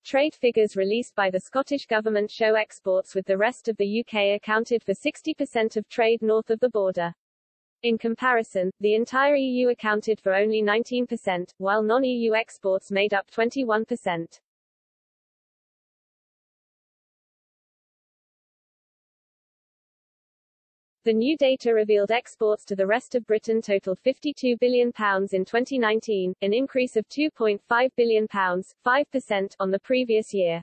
Trade figures released by the Scottish Government show exports with the rest of the UK accounted for 60% of trade north of the border. In comparison, the entire EU accounted for only 19%, while non-EU exports made up 21%. The new data revealed exports to the rest of Britain totaled £52 billion in 2019, an increase of £2.5 billion, 5%, on the previous year.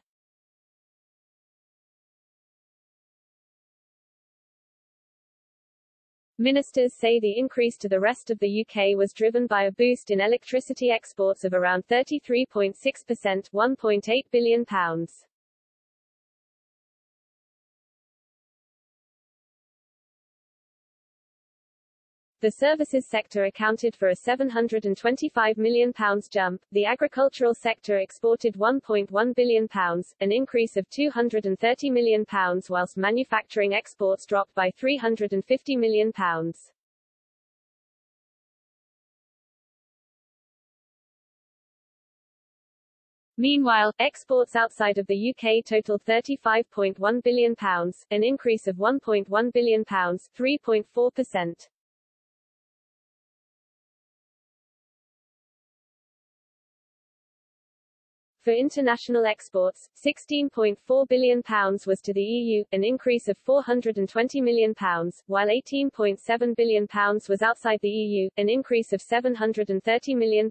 Ministers say the increase to the rest of the UK was driven by a boost in electricity exports of around 33.6%, £1.8 billion. The services sector accounted for a £725 million jump, the agricultural sector exported £1.1 billion, an increase of £230 million, whilst manufacturing exports dropped by £350 million. Meanwhile, exports outside of the UK totaled £35.1 billion, an increase of £1.1 billion, 3.4%. For international exports, £16.4 billion was to the EU, an increase of £420 million, while £18.7 billion was outside the EU, an increase of £730 million.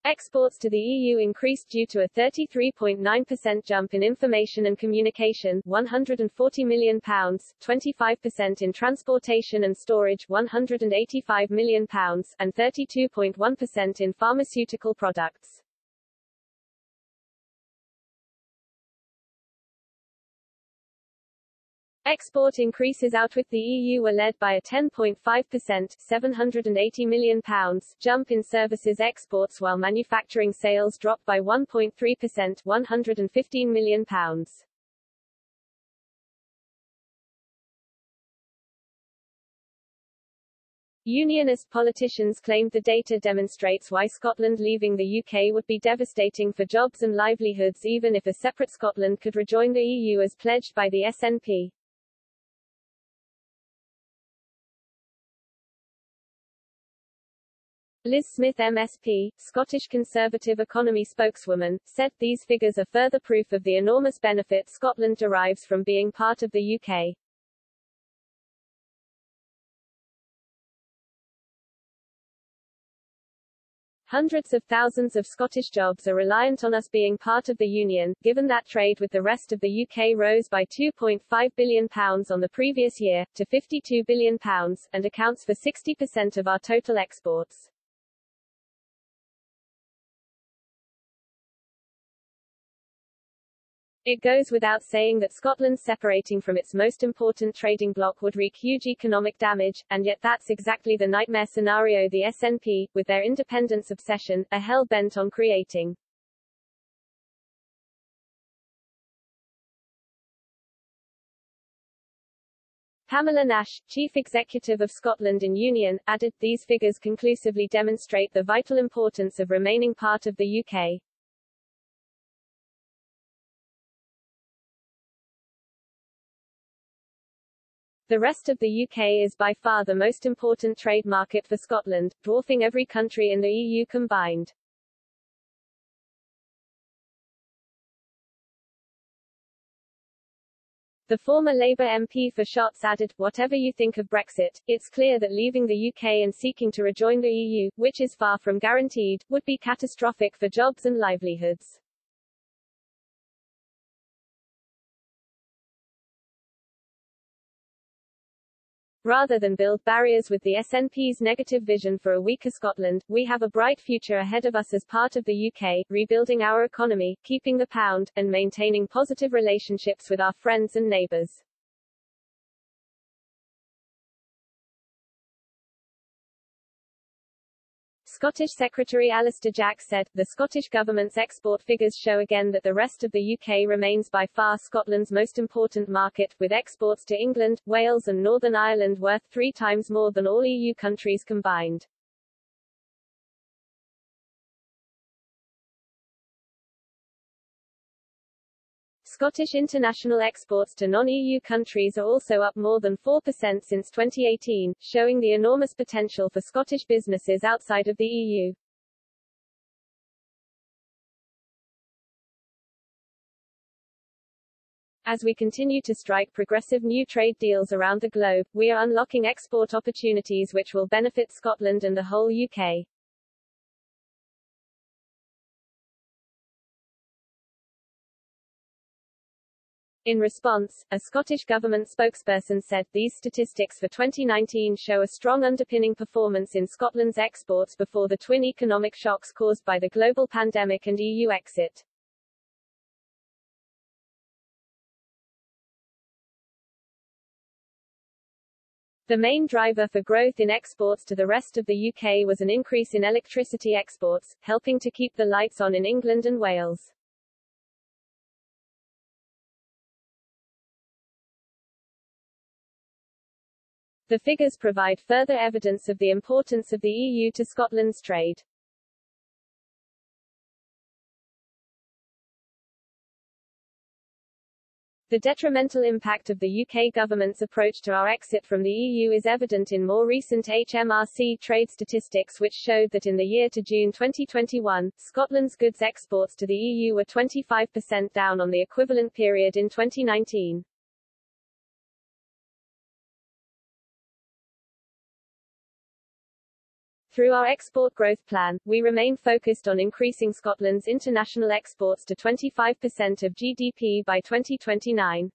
Exports to the EU increased due to a 33.9% jump in information and communication, £140 million, 25% in transportation and storage, £185 million, and 32.1% in pharmaceutical products. Export increases out with the EU were led by a 10.5%, £780 million, jump in services exports, while manufacturing sales dropped by 1.3%, £115 million. Unionist politicians claimed the data demonstrates why Scotland leaving the UK would be devastating for jobs and livelihoods even if a separate Scotland could rejoin the EU as pledged by the SNP. Liz Smith MSP, Scottish Conservative economy spokeswoman, said these figures are further proof of the enormous benefit Scotland derives from being part of the UK. Hundreds of thousands of Scottish jobs are reliant on us being part of the Union, given that trade with the rest of the UK rose by £2.5 billion on the previous year, to £52 billion, and accounts for 60% of our total exports. It goes without saying that Scotland separating from its most important trading bloc would wreak huge economic damage, and yet that's exactly the nightmare scenario the SNP, with their independence obsession, are hell-bent on creating. Pamela Nash, Chief Executive of Scotland and Union, added, "These figures conclusively demonstrate the vital importance of remaining part of the UK." The rest of the UK is by far the most important trade market for Scotland, dwarfing every country in the EU combined. The former Labour MP for Shotts added, "Whatever you think of Brexit, it's clear that leaving the UK and seeking to rejoin the EU, which is far from guaranteed, would be catastrophic for jobs and livelihoods." Rather than build barriers with the SNP's negative vision for a weaker Scotland, we have a bright future ahead of us as part of the UK, rebuilding our economy, keeping the pound, and maintaining positive relationships with our friends and neighbours. Scottish Secretary Alistair Jack said, "The Scottish Government's export figures show again that the rest of the UK remains by far Scotland's most important market, with exports to England, Wales and Northern Ireland worth 3 times more than all EU countries combined." Scottish international exports to non-EU countries are also up more than 4% since 2018, showing the enormous potential for Scottish businesses outside of the EU. As we continue to strike progressive new trade deals around the globe, we are unlocking export opportunities which will benefit Scotland and the whole UK. In response, a Scottish government spokesperson said, "These statistics for 2019 show a strong underpinning performance in Scotland's exports before the twin economic shocks caused by the global pandemic and EU exit." The main driver for growth in exports to the rest of the UK was an increase in electricity exports, helping to keep the lights on in England and Wales. The figures provide further evidence of the importance of the EU to Scotland's trade. The detrimental impact of the UK government's approach to our exit from the EU is evident in more recent HMRC trade statistics, which showed that in the year to June 2021, Scotland's goods exports to the EU were 25% down on the equivalent period in 2019. Through our export growth plan, we remain focused on increasing Scotland's international exports to 25% of GDP by 2029.